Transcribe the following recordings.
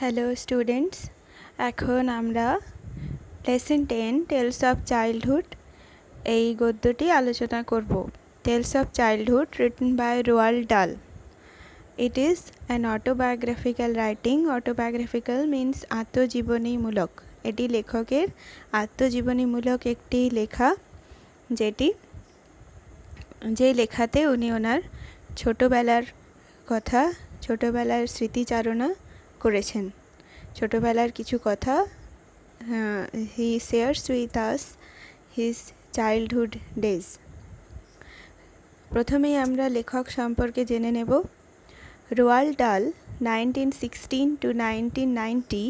Hello students, এখন আমরা lesson 10 tales of childhood এই গদ্যটি আলোচনা করব। Tales of Childhood written by Roald Dahl. It is an autobiographical writing. Autobiographical means আত্মজীবনীমূলক। এটি লেখকের আত্মজীবনীমূলক একটি লেখা, যেই লেখাতে উনি ওনার ছোটোবেলার কথা, ছোটোবেলার স্মৃতিচারণা করেছেন। ছোটোবেলার কিছু কথা he shares with us his childhood days. প্রথমেই আমরা লেখক সম্পর্কে জেনে নেব। রোয়াল্ড ডাল 1916 to 1990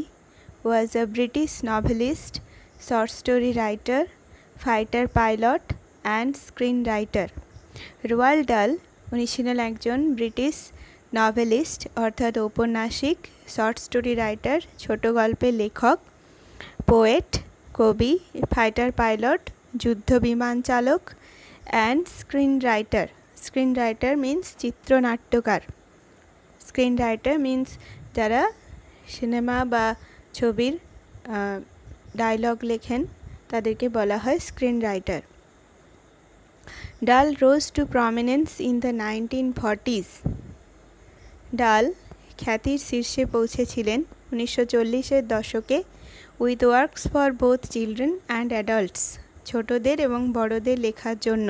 was a British novelist, short story writer, fighter pilot and screenwriter. রোয়াল্ড ডাল উনি ছিলেন একজন ব্রিটিশ নভেলিস্ট অর্থাৎ ঔপন্যাসিক, শর্ট স্টোরি রাইটার ছোট গল্পের লেখক, পোয়েট কবি, ফাইটার পাইলট যুদ্ধ বিমান চালক, and screen writer. Screen writer means চিত্রনাট্যকার। স্ক্রিন রাইটার মিন্স যারা সিনেমা বা ছবির ডায়লগ লেখেন তাদেরকে বলা হয় screen writer. Dahl rose to prominence in the 1940s। Dahl খ্যাতির শীর্ষে পৌঁছেছিলেন 1940-এর দশকে with works for both children and adults, ছোটদের এবং বড়দের লেখার জন্য,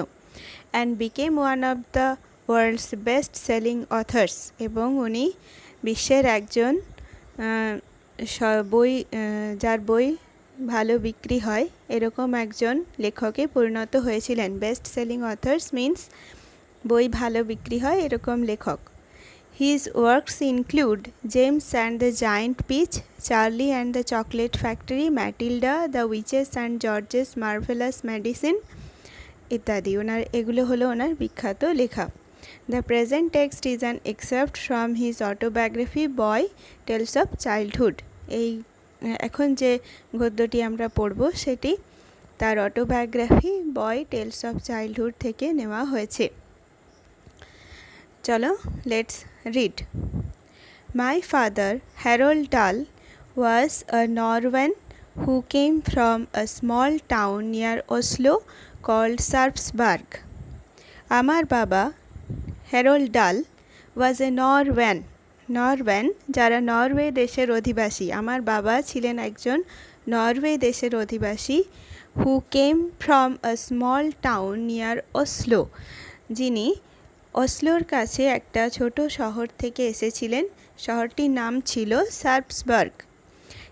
and became one of the world's best selling authors, এবং উনি বিশ্বের একজন যার বই ভালো বিক্রি হয় এরকম একজন লেখকে পরিণত হয়েছিলেন। বেস্ট সেলিং অথার্স মিন্স বই ভালো বিক্রি হয় এরকম লেখক। His works include James and the Giant Peach, Charlie and the Chocolate Factory, Matilda, The Witches and George's Marvelous Medicine ইত্যাদি। এগুলো হলো ওনার বিখ্যাত লেখা। The present text is an excerpt from his autobiography Boy Tales of Childhood. এখন যে গদ্যটি আমরা পড়ব সেটি তার autobiography boy tales of childhood থেকে নেওয়া হয়েছে। চলো, let's read. My father, Harold Dahl, was a Norwegian who came from a small town near Oslo called Sarpsborg. আমার বাবা হ্যারোল্ড ডাল was a নরওয়েন যারা নরওয়ে দেশের অধিবাসী। আমার বাবা ছিলেন একজন নরওয়ে দেশের অধিবাসী। Who came from a small town near Oslo, যিনি অসলোর কাছে একটা ছোট শহর থেকে এসেছিলেন। শহরটির নাম ছিল Sarpsborg.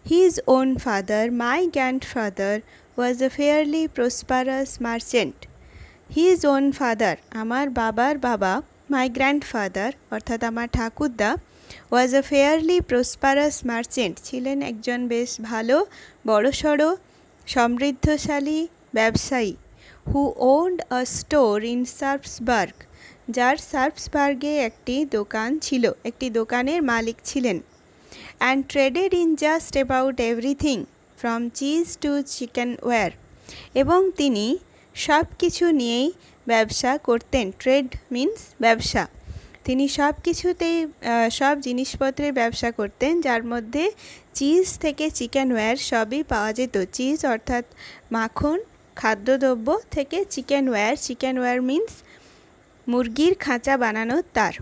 His own father, my grandfather, was a fairly prosperous merchant. His own father, আমার বাবার বাবা, মাই গ্র্যান্ডফাদার অর্থাৎ আমার ঠাকুরদা, was a fairly prosperous merchant, ছিলেন একজন বেশ ভালো বড়সড় সমৃদ্ধশালী ব্যবসায়ী। Who owned a store in Sarpsborg, যার সার্পসবার্গে একটি দোকান ছিল, একটি দোকানের মালিক ছিলেন। And traded in just about everything from cheese to chicken wire, এবং তিনি সব কিছু নিয়েই ব্যবসা করতেন। ট্রেড মিন্স ব্যবসা। তিনি সব কিছুতেই সব জিনিসপত্রের ব্যবসা করতেন, যার মধ্যে চিজ থেকে চিকেন ওয়্যার সবই পাওয়া যেত। চিজ অর্থাৎ মাখন, খাদ্যদ্রব্য, থেকে চিকেন ওয়্যার মিন্স মুরগির খাঁচা বানানো তার।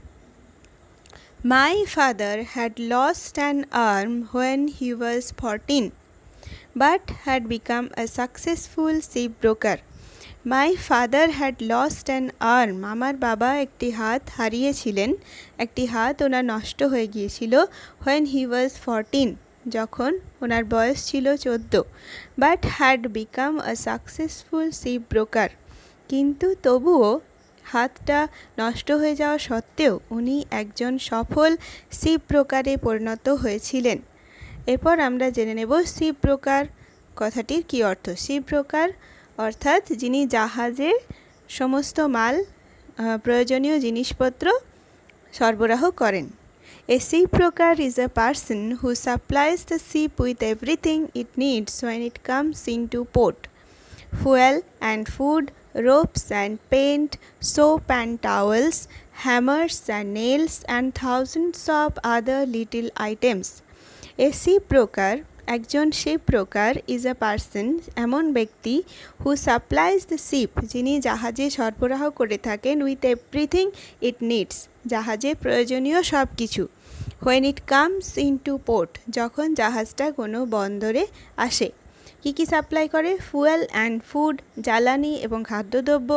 My father had lost an arm when he was 14 but had become a successful ship broker. My father had lost an arm, আমার বাবা একটি হাত হারিয়েছিলেন, একটি হাত ওনার নষ্ট হয়ে গিয়েছিল। হোয়েন হি ওয়াজ 14, যখন ওনার বয়স ছিল 14। But had become a successful ship broker, কিন্তু তবুও হাতটা নষ্ট হয়ে যাওয়া সত্ত্বেও উনি একজন সফল শিপ ব্রোকারে পরিণত হয়েছিলেন। এরপর আমরা জেনে নেব শিপ ব্রোকার কথাটির কী অর্থ। শিপ ব্রোকার অর্থাৎ যিনি জাহাজে সমস্ত মাল, প্রয়োজনীয় জিনিসপত্র সরবরাহ করেন। A ship broker is a person who supplies the ship with everything it needs when it comes in to port, fuel and food, ropes and paint, soap and towels, hammers and nails, and thousands of other little items. A ship broker একজন ship broker is a person এমন ব্যক্তি হু supplies the sheep যিনি জাহাজে সরবরাহ করে থাকেন with everything it needs জাহাজে প্রয়োজনীয় সব কিছু when it comes in to port যখন জাহাজটা কোনো বন্দরে আসে কী কী সাপ্লাই করে ফুয়েল অ্যান্ড ফুড জ্বালানি এবং খাদ্যদ্রব্য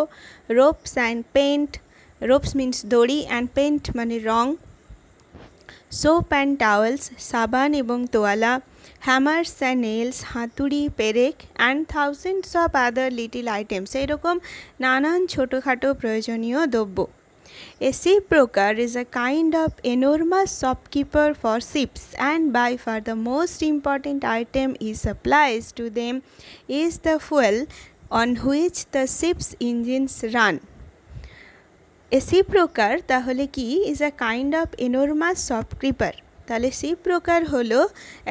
ropes and paint ropes means দড়ি অ্যান্ড পেন্ট মানে রং সোপ অ্যান্ড টাওয়েলস সাবান এবং তোয়ালা হ্যামার্স অ্যান্ড নেলস হাতুড়ি পেরেক and thousands of other little items এরকম নানান ছোটোখাটো প্রয়োজনীয় দ্রব্য A ship broker is a kind of enormous shopkeeper for ships and by far the most important item he supplies to them is the fuel on which the ship's engines run. A ship broker তাহলে কি is a kind of enormous shopkeeper তাহলে ship broker হলো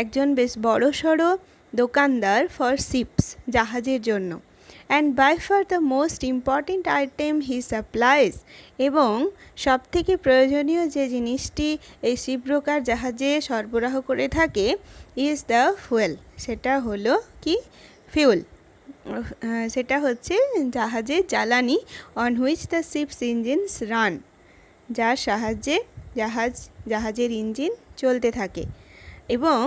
একজন বেশ বড় সড়ো দোকানদার for ships জাহাজের জন্য and by far the most important item he supplies এবং সবথেকে প্রয়োজনীয় যে জিনিসটি এই শিপ ব্রোকার জাহাজে সরবরাহ করে থাকে ইজ দ্য ফুয়েল সেটা হলো কি ফিউল সেটা হচ্ছে জাহাজের জ্বালানি on which the ship's engines run যার সাহায্যে জাহাজের ইঞ্জিন চলতে থাকে এবং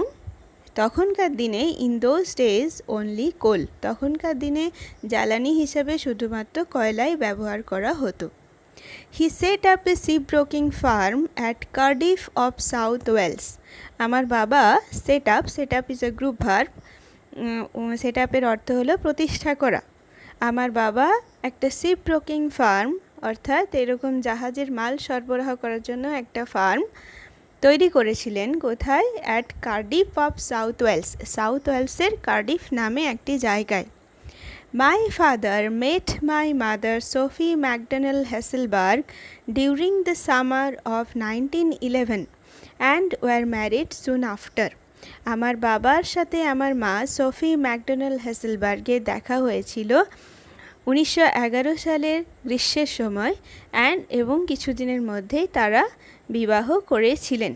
তখনকার দিনে in those days only coal তখনকার দিনে জ্বালানি হিসাবে শুধুমাত্র কয়লাই ব্যবহার করা হতো he set up a ship broking firm at Cardiff of South Wales আমার বাবা set up is a group verb set আপের অর্থ হলো প্রতিষ্ঠা করা আমার বাবা একটা শিপ ব্রোকিং ফার্ম অর্থাৎ এরকম জাহাজের মাল সরবরাহ করার জন্য একটা ফার্ম তৈরি করেছিলেন কোথায় অ্যাট কার্ডিফ অফ সাউথ ওয়েলসের কার্ডিফ নামে একটি জায়গায় my father met my mother Sophie Macdonald Hesselberg during the summer of 1911 and were married soon after আমার বাবার সাথে আমার মা সোফি ম্যাকডোনাল্ড হ্যাসেলবার্গের দেখা হয়েছিল 1911 সালের গ্রীষ্মের সময় এবং কিছুদিনের মধ্যেই তারা বিবাহ করেছিলেন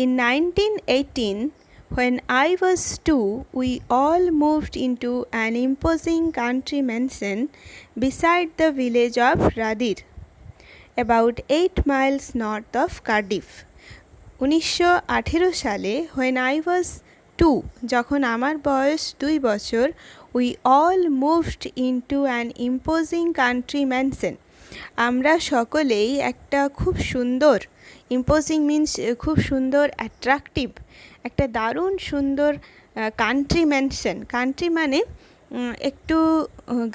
In 1918, when I was 2, we all moved into an imposing country mansion beside the village of Radir, about 8 miles north of Cardiff. 1918 সালে when I was 2 যখন আমার বয়স 2 বছর we all moved into an imposing country mansion আমরা সকলেই একটা খুব সুন্দর ইম্পোজিং মিন্স খুব সুন্দর অ্যাট্রাকটিভ একটা দারুণ সুন্দর কান্ট্রি ম্যানশন কান্ট্রি মানে একটু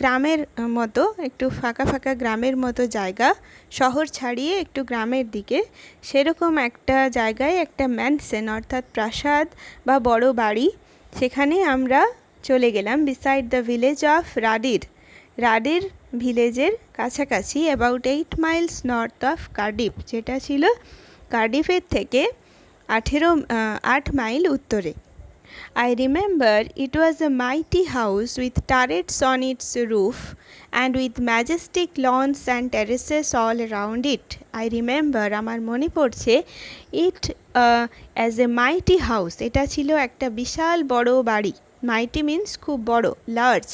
গ্রামের মতো একটু ফাঁকা ফাঁকা গ্রামের মতো জায়গা শহর ছাড়িয়ে একটু গ্রামের দিকে সেরকম একটা জায়গায় একটা ম্যানশন অর্থাৎ প্রাসাদ বা বড় বাড়ি সেখানে আমরা চলে গেলাম বিসাইড দ্য ভিলেজ অফ রাডির ভিলেজের কাছাকাছি about 8 Miles north of Cardiff যেটা ছিল কার্ডিফের থেকে 8 মাইল উত্তরে I remember it was a mighty house with turrets on its roof and with majestic lawns and terraces all around it. I remember আমার মনে পড়ছে it as a mighty house এটা ছিল একটা বিশাল বড় বাড়ি mighty means খুব বড় large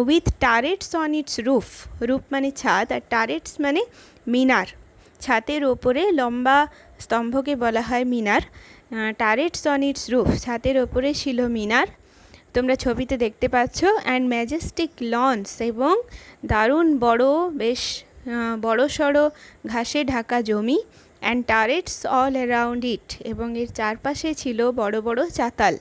with turrets on its roof মানে ছাদ আর turrets মানে মিনার ছাদের ওপরে লম্বা স্তম্ভকে বলা হয় মিনার টারেটস অন ইটস রুফ ছাদের ওপরে ছিল মিনার তোমরা ছবিতে দেখতে পাচ্ছ অ্যান্ড ম্যাজেস্টিক লন্স এবং দারুণ বড় বেশ বড় সড়ো ঘাসে ঢাকা জমি অ্যান্ড টারেটস অল অ্যারাউন্ড ইট এবং এর চারপাশে ছিল বড় বড় চাতাল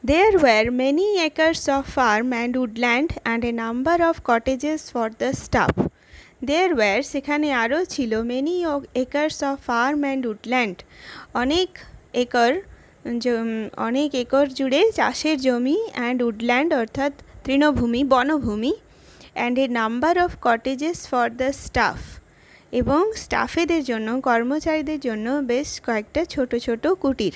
There were many acres of farm and woodland and a number of cottages for the staff. There were সেখানে আরও ছিল many acres of farm and woodland অনেক একর জুড়ে চাষের জমি and woodland অর্থাৎ তৃণভূমি বনভূমি and a number of cottages for the staff এবং স্টাফেদের জন্য কর্মচারীদের জন্য বেশ কয়েকটা ছোট ছোট কুটির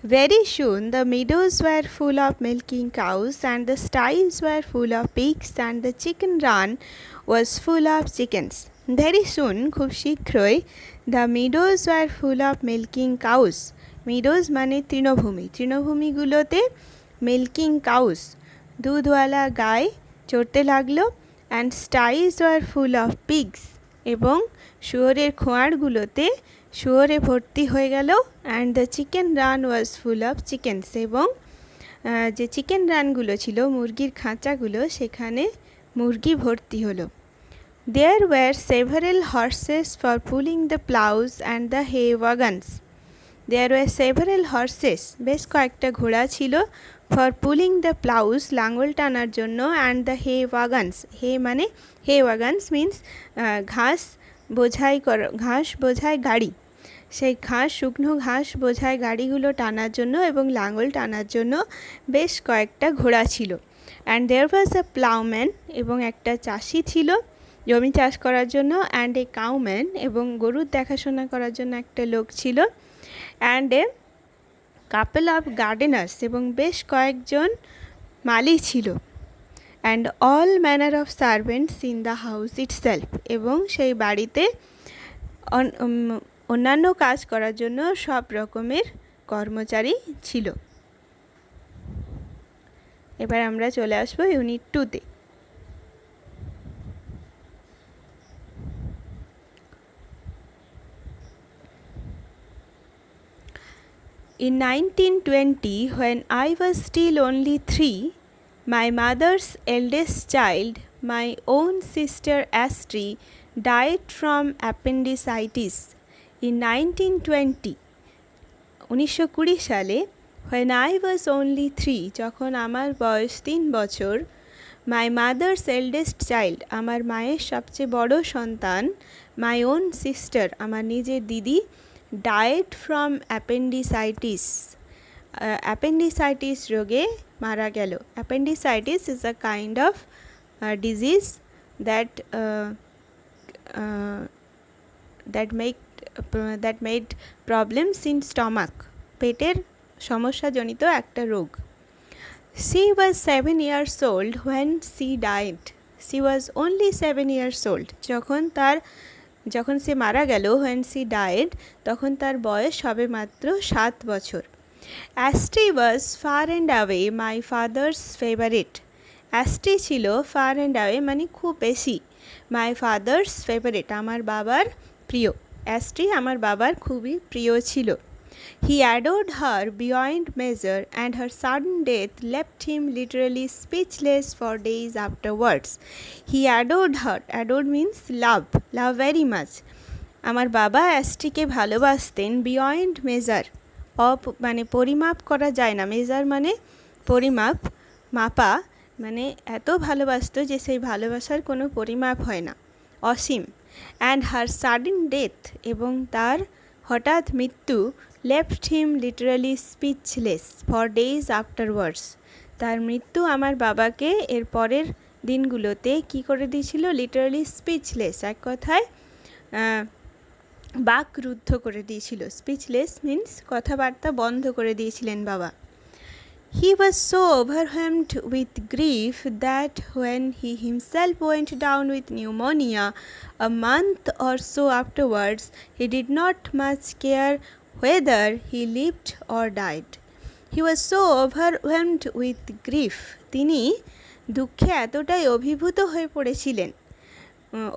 Very soon the meadows were full of milking cows and the sties were full of pigs and the chicken run was full of chickens. Very soon, খুব শীঘ্রই, the meadows were full of milking cows, meadows মানে তৃণভূমি, তৃণভূমিগুলোতে milking cows, দুধওয়ালা গায়ে চড়তে লাগলো, and styes were full of pigs, এবং শুয়োরের খোঁয়াড়গুলোতে শুয়োরে ভর্তি হয়ে গেল, and the chicken run was full of chickens, এবং যে চিকেন রানগুলো ছিল, মুরগির খাঁচাগুলো, সেখানে মুরগি ভর্তি হলো। There were several horses for pulling the plows and the hay wagons. There were several horses, বেশ কয়েকটা ঘোড়া ছিল, for pulling the plows, লাঙল টানার জন্য, and the hay wagons, hay মানে hay wagons means ঘাস বোঝাই গাড়ি, সেই শুকনো ঘাস বোঝাই গাড়িগুলো টানার জন্য এবং লাঙল টানার জন্য বেশ কয়েকটা ঘোড়া ছিল। অ্যান্ড দেয়ার ওয়াজ আ প্লাউম্যান, এবং একটা চাষি ছিল জমি চাষ করার জন্য, অ্যান্ড এ কাউম্যান, এবং গরুর দেখাশোনা করার জন্য একটা লোক ছিল, অ্যান্ড এ কাপল অফ গার্ডেনার্স, এবং বেশ কয়েকজন মালি ছিল, and all manner of servants in the house itself, এবং সেই বাড়িতে অন্যান্য কাজ করার জন্য সব রকমের কর্মচারী ছিল। এবার আমরা চলে আসবো unit 2-তে। In 1920, when I was still only 3, my mother's eldest child, my own sister Astri, died from appendicitis. In 1920, 1920 সালে, when I was only 3, যখন আমার বয়স 3 বছর, my mother's eldest child, আমার মায়ের সবচেয়ে বড় সন্তান, my own sister, আমার নিজের দিদি, died from appendicitis. Appendicitis রোগে মারা গেল। Appendicitis is a kind of disease that made problems in stomach. পেটের সমস্যাজনিত একটা রোগ। She was 7 years old when she died. She was only 7 years old. যখন সে মারা গেল, when she died, তখন তার বয়স সবে মাত্র 7 বছর। Astri was far and away my father's favorite. Astri ছিল far and away মানে খুব বেশি, my father's favorite, আমার বাবার প্রিয়। Astri আমার বাবার খুবই প্রিয় ছিল। He adored her beyond measure, and her sudden death left him literally speechless for days afterwards. He adored her. Adored means love very much. আমার বাবা অ্যাস্ট্রিকে ভালোবাসতেন beyond measure, মানে পরিমাপ করা যায় না, মেজার মানে পরিমাপ, মাপা, মানে এত ভালোবাসতো যে সেই ভালোবাসার কোনো পরিমাপ হয় না, অসীম। অ্যান্ড হার সাডেন ডেথ, এবং তার হঠাৎ মৃত্যু, left him literally speechless for days afterwards, তার মৃত্যু আমার বাবাকে এর পরের দিনগুলোতে কি করে দিয়েছিল, লিটারালি স্পিচলেস, এক কথায় বাকরুদ্ধ করে দিয়েছিল। স্পিচলেস মিন্স কথাবার্তা বন্ধ করে দিয়েছিলেন বাবা। He was so overwhelmed with grief that when he himself went down with pneumonia a month or so afterwards, he did not much care whether he lived or died. He was so overwhelmed with grief. তিনি দুঃখে এতটাই অভিভূত হয়ে পড়েছিলেন।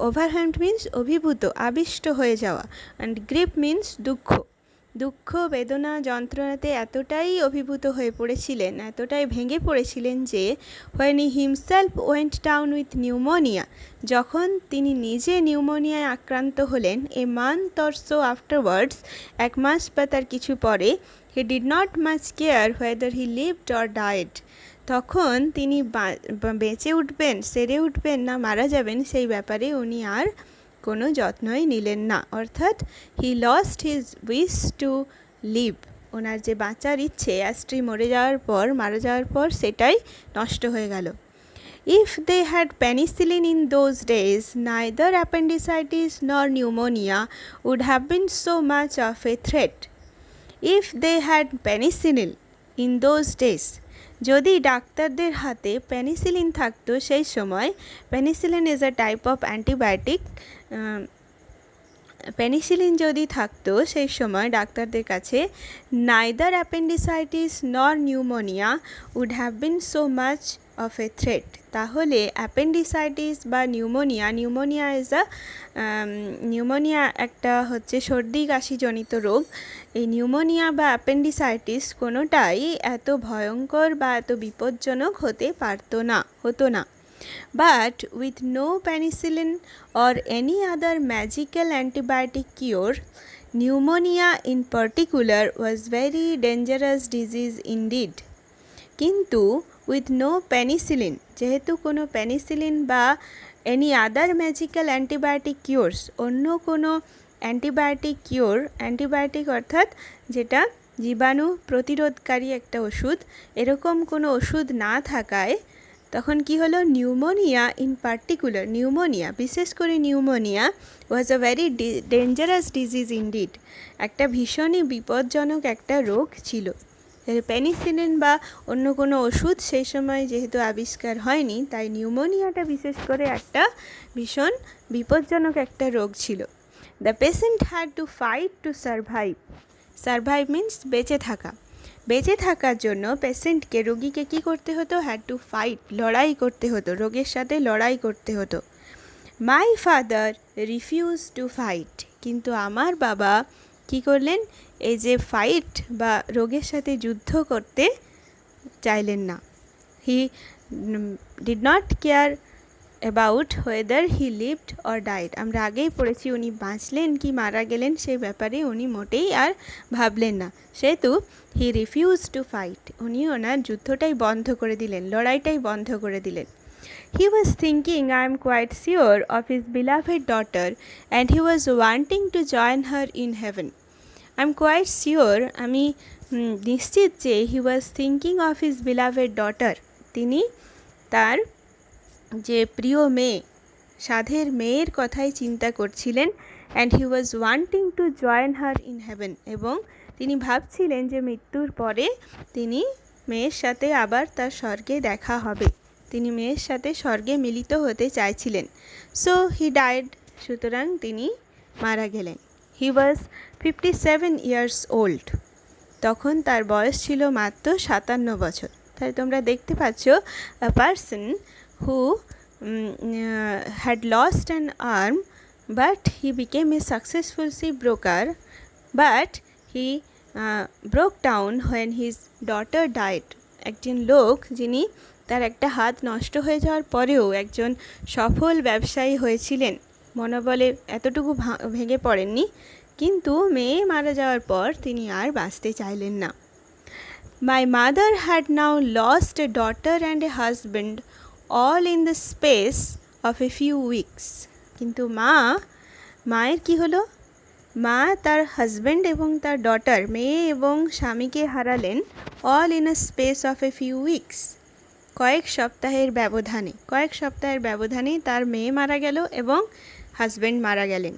overwhelmed means অভিভূত, আবিষ্ট হয়ে যাওয়া, and grief means দুঃখ। দুঃখ, বেদনা, যন্ত্রণাতে এতটাই অভিভূত হয়ে পড়েছিলেন, এতটাই ভেঙে পড়েছিলেন যে when he himself went down with pneumonia, যখন তিনি নিজে নিউমোনিয়ায় আক্রান্ত হলেন, a month or so afterwards, এক মাস বা তার কিছু পরে, he did not much care whether he lived or died, তখন তিনি বেঁচে উঠবেন, সেরে উঠবেন না মারা যাবেন, সেই ব্যাপারে উনি আর কোনো যত্নই নিলেন না। অর্থাৎ he lost his wish to live, ওনার যে বাঁচার ইচ্ছে অ্যাস্ট্রি মারা যাওয়ার পর সেটাই নষ্ট হয়ে গেল। If they had penicillin in those days, neither appendicitis nor pneumonia would have been so much of a threat. If they had penicillin in those days, যদি ডাক্তারদের হাতে পেনিসিলিন থাকতো সেই সময়, penicillin is a type of antibiotic, penicillin যদি থাকতো সেই সময় ডাক্তারদের কাছে neither appendicitis nor pneumonia would have been so much of a threat. তাহলে অ্যাপেন্ডিসাইটিস বা নিউমোনিয়া একটা হচ্ছে সর্দি কাশিজনিত রোগ। এই নিউমোনিয়া বা অ্যাপেন্ডিসাইটিস কোনোটাই এত ভয়ঙ্কর বা এত বিপজ্জনক হতো না। But with no penicillin or any other magical antibiotic cure, pneumonia in particular was very dangerous disease indeed. কিন্তু with no penicillin, যেহেতু কোনো পেনিসিলিন বা any other magical antibiotic cures, অন্য কোনো অ্যান্টিবায়োটিক অর্থাৎ যেটা জীবাণু প্রতিরোধকারী একটা ওষুধ, এরকম কোনো ওষুধ না থাকায় তখন কি হলো, বিশেষ করে pneumonia was a very dangerous disease indeed, একটা ভীষণই বিপজ্জনক একটা রোগ ছিল। পেনিসিলিন বা অন্য কোনো ওষুধ সেই সময় যেহেতু আবিষ্কার হয়নি, তাই নিউমোনিয়াটা বিশেষ করে একটা ভীষণ বিপজ্জনক একটা রোগ ছিল। The patient had to fight to survive means বেঁচে থাকার জন্য রোগীকে কী করতে হতো, হ্যাড টু ফাইট, লড়াই করতে হতো, রোগের সাথে লড়াই করতে হতো। My father refuse to fight, কিন্তু আমার বাবা কী করলেন, এই যে ফাইট বা রোগের সাথে যুদ্ধ করতে চাইলেন না। He did not care about whether he lived or died. আমরা আগেই পড়েছি উনি বাঁচলেন কি মারা গেলেন সেই ব্যাপারে উনি মোটেই আর ভাবলেন না, সেহেতু হি রিফিউজ টু ফাইট, উনি ওনার যুদ্ধটাই বন্ধ করে দিলেন, লড়াইটাই বন্ধ করে দিলেন। He was thinking, I am quite sure, of his beloved daughter and he was wanting to join her in heaven. I am quite sure, আমি নিশ্চিত যে he was thinking of his beloved daughter, তিনি তার যে প্রিয় মেয়ে, সাধের মেয়ের কথাই চিন্তা করছিলেন। And he was wanting to join her in haven, এবং তিনি ভাবছিলেন যে মৃত্যুর পরে তিনি মেয়ের সাথে আবার তার স্বর্গে দেখা হবে, তিনি মেয়ের সাথে স্বর্গে মিলিত হতে চাইছিলেন। সো হি ডাইড, সুতরাং তিনি মারা গেলেন। হি ওয়াজ 57 years old, তখন তার বয়স ছিল মাত্র 57 বছর। তাই তোমরা দেখতে পাচ্ছ, আ person who had lost an arm but he became a successful shipbroker, but he broke down when his daughter died. একজন লোক যিনি তার একটা হাত নষ্ট হয়ে যাওয়ার পরেও একজন সফল ব্যবসায়ী হয়েছিলেন, মনোবলে এতটুকু ভেঙে পড়েননি, কিন্তু মেয়ে মারা যাওয়ার পর তিনি আর বাঁচতে চাইলেন না। My mother had now lost a daughter and a husband all in the space of a few weeks. কিন্তু মায়ের কি হলো, মা তার হাজব্যান্ড এবং তার ডটার, মেয়ে এবং স্বামীকে হারালেন, all in a space of a few weeks, কয়েক সপ্তাহের ব্যবধানে তার মেয়ে মারা গেল এবং হাজব্যান্ড মারা গেলেন।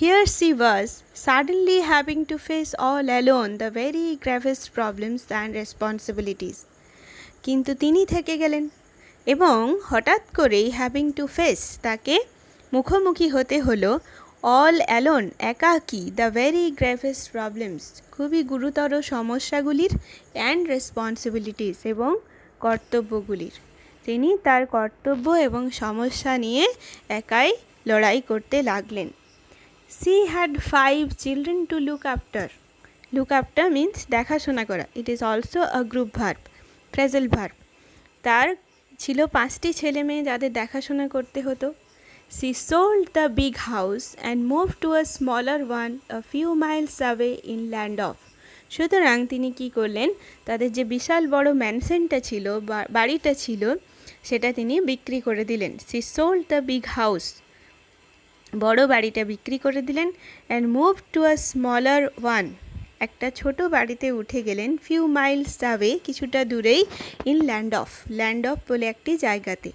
Here she was, suddenly having to face all alone the very gravest problems and responsibilities. কিন্তু তিনি থেকে গেলেন এবং হঠাৎ করেই হ্যাভিং টু ফেস, তাকে মুখোমুখি হতে হলো, অল অ্যালোন, একাকী, দ্য ভেরি গ্রেভেস্ট প্রবলেমস, খুবই গুরুতর সমস্যাগুলির, অ্যান্ড রেসপন্সিবিলিটিস, এবং কর্তব্যগুলির। তিনি তার কর্তব্য এবং সমস্যা নিয়ে একাই লড়াই করতে লাগলেন। She had 5 children to look after. Look after means দেখাশোনা করা. It is also a group verb, phrasal verb. তার ছিল 5টি ছেলে মেয়ে যাদের দেখাশোনা করতে হতো। She sold the big house and moved to a smaller one a few miles away in Landorf. সুতরাং তিনি কি করলেন, তাদের যে বিশাল বড় ম্যানশনটা ছিল, বাড়িটা ছিল, সেটা তিনি বিক্রি করে দিলেন। She sold the big house, বড় বাড়িটা বিক্রি করে দিলেন। And move to a smaller one, একটা ছোট বাড়িতে উঠে গেলেন, ফিউ মাইলস অ্যাওয়ে, কিছুটা দূরেই, ইন ল্যান্ড অফ বলে একটি জায়গাতে।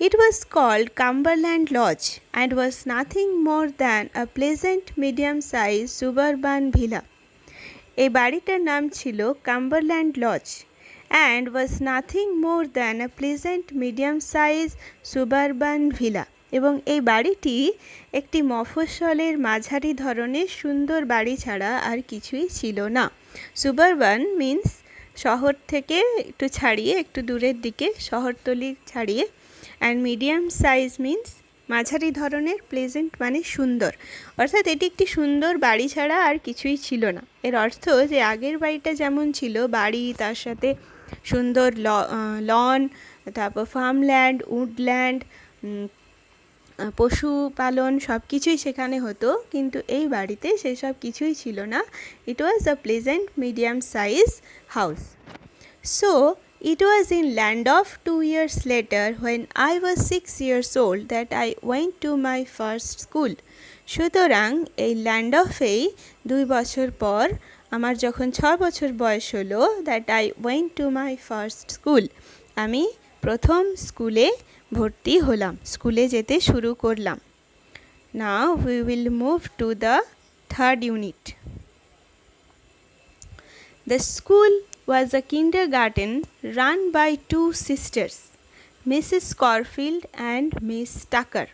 It was called Cumberland Lodge and was nothing more than a pleasant medium size suburban villa. এই বাড়িটার নাম ছিল Cumberland Lodge and was nothing more than a pleasant medium size suburban villa. এবং এই বাড়িটি একটি মফস্বলের মাঝারি ধরনের সুন্দর বাড়ি ছাড়া আর কিছুই ছিল না। সুবারবান মিন্স শহর থেকে একটু ছাড়িয়ে, একটু দূরের দিকে, শহরতলি ছাড়িয়ে। অ্যান্ড মিডিয়াম সাইজ মিন্স মাঝারি ধরনের, প্লেজেন্ট মানে সুন্দর। অর্থাৎ এটি একটি সুন্দর বাড়ি ছাড়া আর কিছুই ছিল না। এর অর্থ যে আগের বাড়িটা যেমন ছিল, বাড়ি তার সাথে সুন্দর লন, তারপর ফার্মল্যান্ড, উডল্যান্ড, পশুপালন সব কিছুই সেখানে হতো, কিন্তু এই বাড়িতে সেসব কিছুই ছিল না। It was a pleasant medium size house. So it was in land of 2 years later when I was 6 years old that I went to my first school. সুতরাং এই ল্যান্ড অফেই 2 বছর পর আমার যখন 6 বছর বয়স হলো, that I went to my first school, আমি প্রথম স্কুলে ভর্তি হলাম, স্কুলে যেতে শুরু করলাম। Now we will move to the third unit. The school was a kindergarten run by two sisters, Mrs. Corfield and Miss Tucker,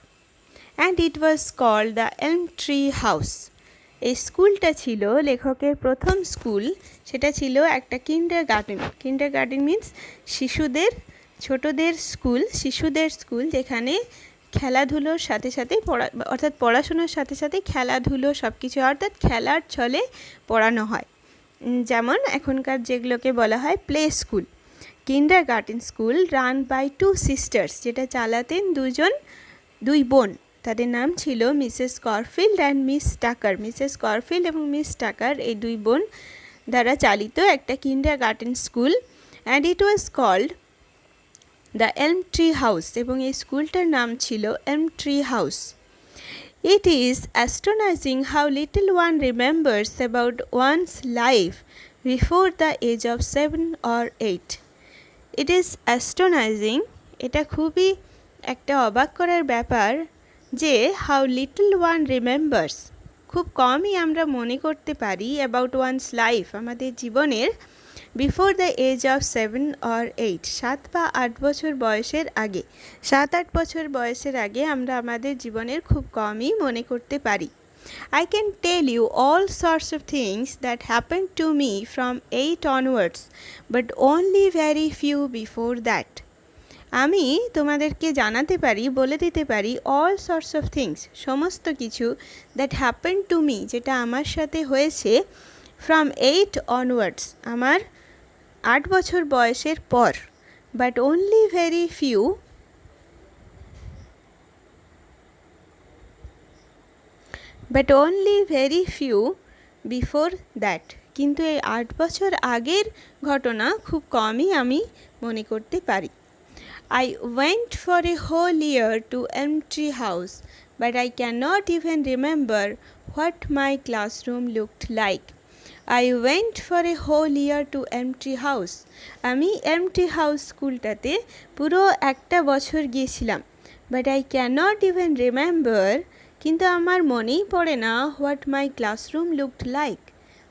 and it was called the Elm Tree House. এই স্কুলটা ছিল লেখকের প্রথম স্কুল। সেটা ছিল একটা kindergarten. Kindergarten means শিশুদের, ছোটদের স্কুল, শিশুদের স্কুল, যেখানে খেলাধুলোর সাথে সাথে অর্থাৎ পড়াশোনার সাথে সাথে খেলাধুলো সব কিছু, অর্থাৎ খেলার ছলে পড়ানো হয়। যেমন এখনকার যেগুলোকে বলা হয় play school. Kindergarten school run by two sisters, যেটা চালাতেন দুই বোন। তাদের নাম ছিল Mrs Corfield and Miss Tucker. Mrs Corfield এবং মিস টাকার এই দুই বোন দ্বারা চালিত একটা kindergarten school. And it was called the Elm Tree House, এবং এই স্কুলটার নাম ছিল Elm Tree House. It is astonishing how little one remembers about one's life before the age of 7 or 8. It is astonishing, এটা খুবই একটা অবাক করার ব্যাপার যে how little one remembers, খুব কমই আমরা মনে করতে পারি about one's life, আমাদের জীবনের, before the age of 7 or 8, 7 বা 8 বছর বয়সের আগে। 7-8 বছর বয়সের আগে আমরা আমাদের জীবনের খুব কমই মনে করতে পারি। I can tell you all sorts of things that happened to me from 8 onwards, but only very few before that. আমি তোমাদেরকে জানাতে পারি, বলে দিতে পারি all sorts of things, সমস্ত কিছু, that happened to me, যেটা আমার সাথে হয়েছে from 8 onwards, আমার 8 বছর বয়সের পর, but only very few before that, কিন্তু এই 8 বছর আগের ঘটনা খুব কমই আমি মনে করতে পারি। I went for a whole year to Elm Tree House, but I cannot even remember what my classroom looked like. I went for a whole year to Elm Tree House. আমি Elm Tree House স্কুলটাতে পুরো একটা বছর গিয়েছিলাম। But I cannot even remember, কিন্তু আমার মনেই পড়ে না what my classroom looked like,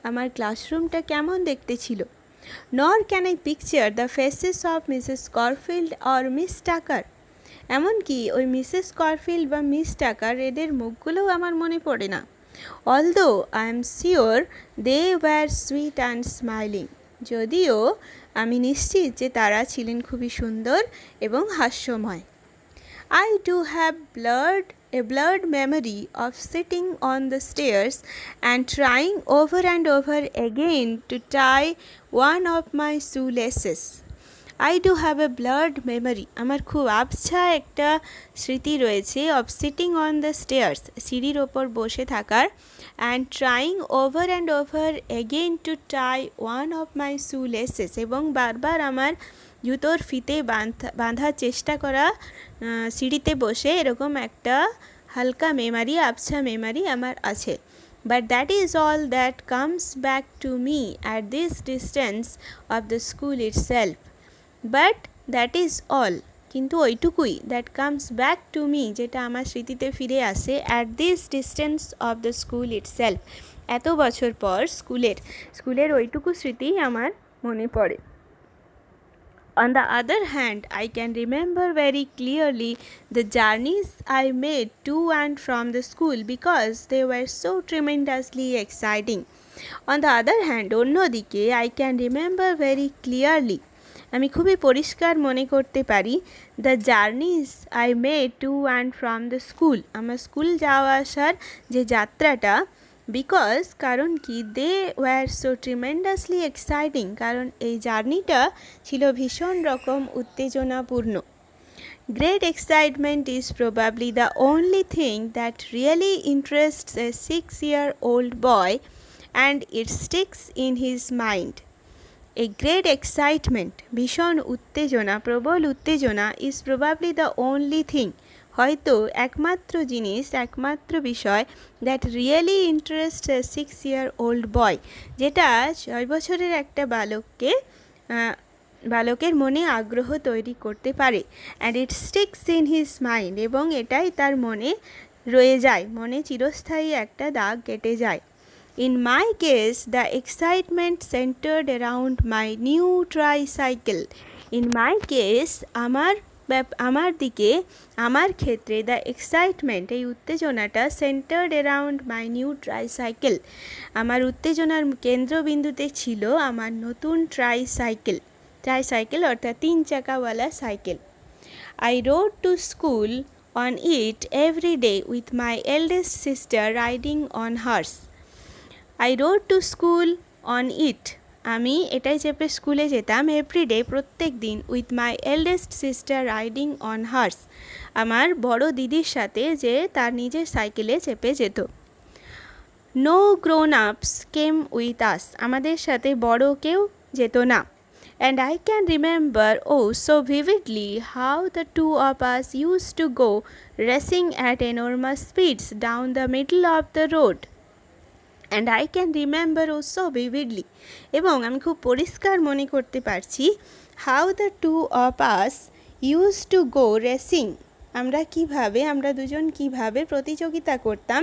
আমার ক্লাসরুমটা কেমন দেখতে ছিল। Nor can I picture the faces of Mrs. Corfield or Miss Tucker. এমনকি ওই মিসেস করফিল্ড বা মিস টাকার এদের মুখগুলোও আমার মনে পড়ে না। Although I am sure they were sweet and smiling, যদিও আমি নিশ্চিত যে তারা ছিলেন খুবই সুন্দর এবং হাস্যময়। I do have a blurred memory of sitting on the stairs and trying over and over again to tie one of my shoelaces. I do have a blurred memory, আমার খুব আবছা একটা স্মৃতি রয়েছে of sitting on the stairs, সিঁড়ির ওপর বসে থাকার, and trying over and over again to tie one of my shoelaces, এবং বারবার আমার জুতোর ফিতে বাঁধার চেষ্টা করা, সিঁড়িতে বসে, এরকম একটা হালকা মেমারি, আবছা মেমারি আমার আছে। But that is all that comes back to me at this distance of the school itself. But that is all, কিন্তু ওইটুকুই, that comes back to me, যেটা আমার স্মৃতিতে ফিরে আসে at this distance of the school itself, এত বছর পর স্কুলের ওইটুকু স্মৃতি আমার মনে পড়ে। On the other hand, I can remember very clearly the journeys I made to and from the school because they were so tremendously exciting. On the other hand, অন্যদিকে I can remember very clearly, আমি খুবই পরিষ্কার মনে করতে পারি, the journeys I made to and from the school, আমার school যাওয়া আসার যে যাত্রাটা, বিকজ কারণ কি, they were so tremendously exciting, কারণ এই জার্নিটা ছিল ভীষণ রকম উত্তেজনাপূর্ণ। Great excitement is probably the only thing that really interests a 6-year-old boy and it sticks in his mind. A great excitement, ভীষণ উত্তেজনা, প্রবল উত্তেজনা, is probably the only thing, হয়তো একমাত্র জিনিস, একমাত্র বিষয়, that really interest A 6-year-old বয়, যেটা 6 বছরের একটা বালকের মনে আগ্রহ তৈরি করতে পারে। And it sticks in his mind, এবং এটাই তার মনে রয়ে যায়, মনে চিরস্থায়ী একটা দাগ কেটে যায়। In my case, the excitement centered around my new tricycle. In my case, আমার ক্ষেত্রে দ্য এক্সাইটমেন্ট, এই উত্তেজনাটা, centred around my new tricycle, আমার উত্তেজনার কেন্দ্রবিন্দুতে ছিল আমার নতুন ট্রাইসাইকেল অর্থাৎ 3 চাকাওয়ালা cycle. I rode to school on it every day with my eldest sister riding on horse. I rode to school on it, আমি এটাই চেপে স্কুলে যেতাম, এভরিডে, প্রত্যেক দিন, with my eldest sister riding on hers, আমার বড় দিদির সাথে, যে তার নিজের সাইকেলে চেপে যেত। নো গ্রোন আপস কেম উইথ আস, আমাদের সাথে বড় কেউ যেত না। And I can remember, oh so vividly, how the two of us used to go racing at enormous speeds down the middle of the road. And I can remember oh so vividly, এবং আমি খুব পরিষ্কার মনে করতে পারছি, how the two of us used to go racing, আমরা দুজন কিভাবে প্রতিযোগিতা করতাম,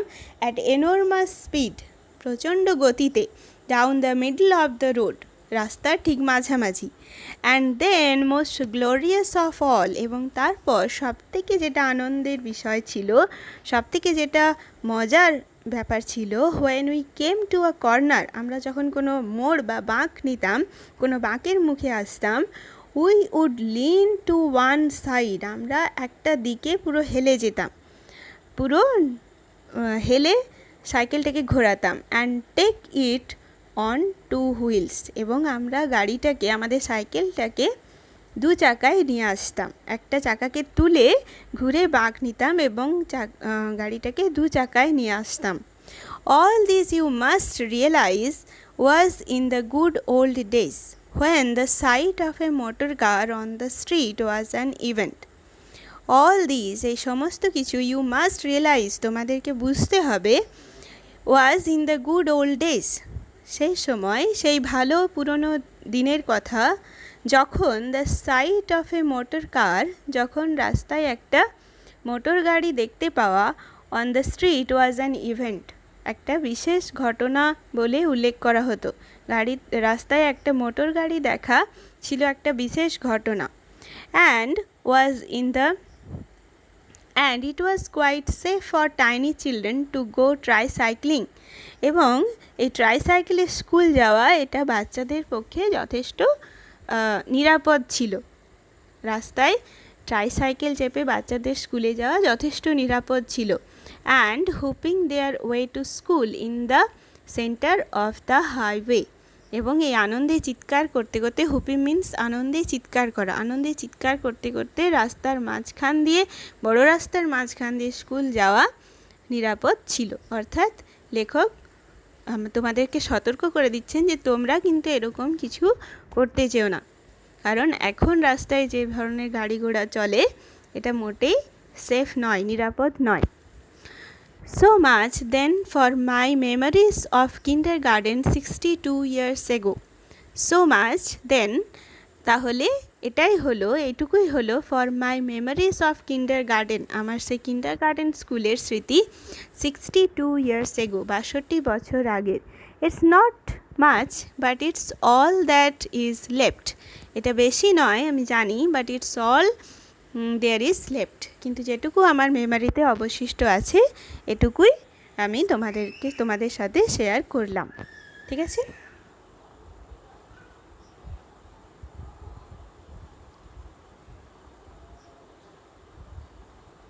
at enormous speed, প্রচণ্ড গতিতে, down the middle of the road, রাস্তার ঠিক মাঝামাঝি। And then most glorious of all, এবং তারপর সবথেকে যেটা আনন্দের বিষয় ছিল, সবথেকে যেটা মজার ব্যাপার ছিল, when we came to a corner, আমরা যখন কোনো মোড় বা বাঁক নিতাম, কোনো বাঁকের মুখে আসতাম, we would lean to one side, আমরা একটা দিকে পুরো হেলে যেতাম, পুরো হেলে সাইকেলটাকে ঘোরাতাম, and take it on 2 wheels, এবং আমরা গাড়িটাকে, আমাদের সাইকেলটাকে 2 চাকায় নিয়ে আসতাম, একটা চাকাকে তুলে ঘুরে বাঁক নিতাম এবং গাড়িটাকে 2 চাকায় নিয়ে আসতাম। All this you must realize was in the good old days when the sight of a motor car on the street was an event. All this, এই সমস্ত কিছু, ইউ মাস্ট রিয়েলাইজ, তোমাদেরকে বুঝতে হবে, was in the good old days, সেই সময়, সেই ভালো পুরনো দিনের কথা, যখন the sight of a motor car, যখন রাস্তায় একটা মোটর গাড়ি দেখতে পাওয়া, on the street was an event, একটা বিশেষ ঘটনা বলে উল্লেখ করা হতো, রাস্তায় একটা মোটর গাড়ি দেখা ছিল একটা বিশেষ ঘটনা। And it was quite safe for tiny children to go tricycling, এবং এই ট্রাইসাইকেলে স্কুল যাওয়া, এটা বাচ্চাদের পক্ষে যথেষ্ট নিরাপদ ছিল, রাস্তায় ট্রাইসাইকেল চেপে বাচ্চাদের স্কুলে যাওয়া যথেষ্ট নিরাপদ ছিল। And whooping there way to school in the centre of the highway, এবং এই আনন্দে চিৎকার করতে করতে, হুপিং মিন্স আনন্দে চিৎকার করা, আনন্দে চিৎকার করতে করতে রাস্তার মাঝখান দিয়ে, বড় রাস্তার মাঝখান দিয়ে স্কুল যাওয়া নিরাপদ ছিল। অর্থাৎ লেখক তোমাদেরকে সতর্ক করে দিচ্ছেন যে তোমরা কিন্তু এরকম কিছু করতে চেও না, কারণ এখন রাস্তায় যে ধরনের গাড়ি ঘোড়া চলে, এটা মোটেই সেফ নয়, নিরাপদ নয়। So much then for my memories of kindergarten 62 years ago. So much then, তাহলে এটাই হলো, এইটুকুই হলো, for my memories of kindergarten, আমার সেই কিন্ডারগার্টেন স্কুলের স্মৃতি 62 years ago, 62 বছর আগের। It's not much, but it's all that is left. এটা বেশি নয় আমি জানি, but it's all there is left. কিন্তু যেটুকু আমার মেমারিতে অবশিষ্ট আছে এটুকুই আমি তোমাদের সাথে শেয়ার করলাম। ঠিক আছে?